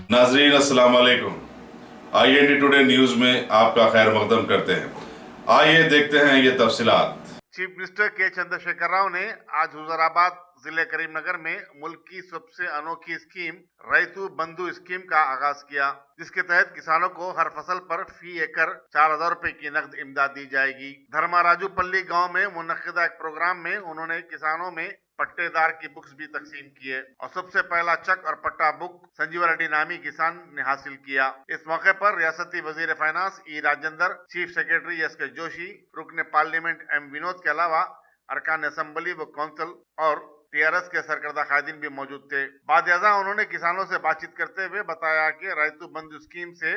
नाजरीन अस्सलाम वालेकुम। IND टुडे न्यूज में आपका खैर मकदम करते हैं। आइए देखते हैं ये तफसीलात। चीफ मिनिस्टर के चंद्रशेखर राव ने आज हुजूराबाद जिले करीमनगर में मुल्क की सबसे अनोखी स्कीम रैतु बंधु स्कीम का आगाज किया, जिसके तहत किसानों को हर फसल पर फी एकड़ 4,000 रुपए की नकद इमदाद दी जाएगी। धर्माराजूपल्ली गांव में मुनक्किदा एक प्रोग्राम में उन्होंने किसानों में पट्टेदार की बुक्स भी तकसीम किए और सबसे पहला चक और पट्टा बुक संजीव रेड्डी नामी किसान ने हासिल किया। इस मौके पर रियासती वजीर फाइनेंस ई Rajendra, chief secretary SK Joshi, रुकन पार्लियामेंट M विनोद के अलावा अरकान असेंबली व काउंसिल और TRS के सरकर्दा कायदीन भी मौजूद थे। बादयाजा उन्होंने किसानों से बातचीत करते हुए बताया कि रैतु बंधु स्कीम से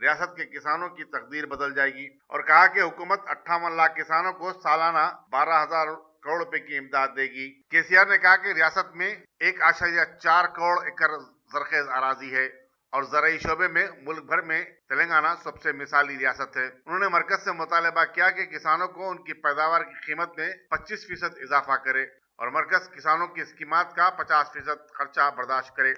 रियासत के किसानों की तकदीर बदल जाएगी और कहा कि हुकूमत 58 लाख किसानों को सालाना 12,000 करोड़ रुपए की इमदाद देगी। KCR ने कहा कि रियासत में 1.4 करोड़ एकड़ जरखेज अराजी है और ज़राई शोबे में मुल्क भर में तेलंगाना सबसे मिसाली रियासत है। उन्होंने मरकज से मुतालबा किया कि किसानों को उनकी पैदावार की कीमत में 25% इजाफा करे और मरकज किसानों की स्कीमात का 50% खर्चा बर्दाश्त करे।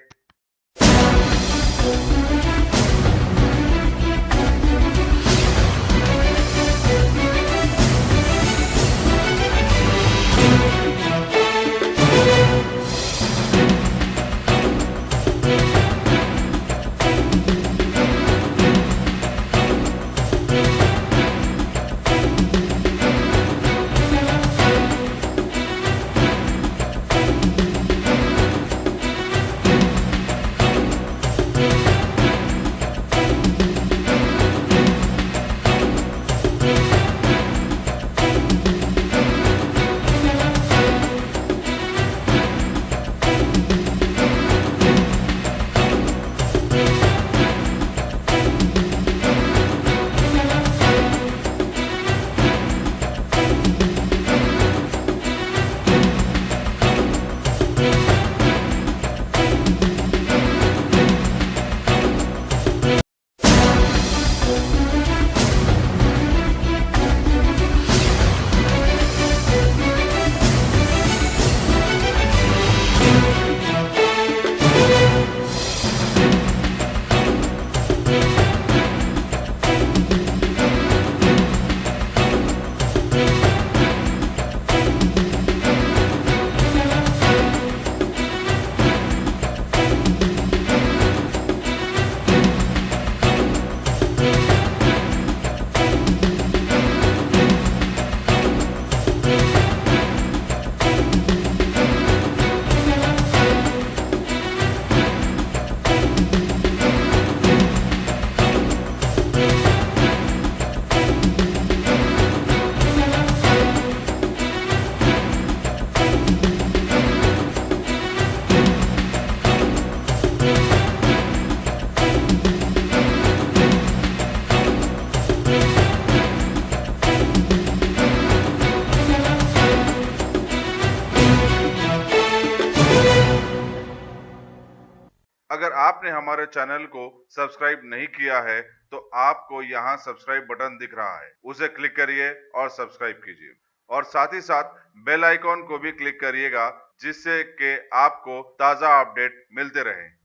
अगर आपने हमारे चैनल को सब्सक्राइब नहीं किया है तो आपको यहाँ सब्सक्राइब बटन दिख रहा है, उसे क्लिक करिए और सब्सक्राइब कीजिए और साथ ही साथ बेल आइकॉन को भी क्लिक करिएगा, जिससे कि आपको ताज़ा अपडेट मिलते रहे।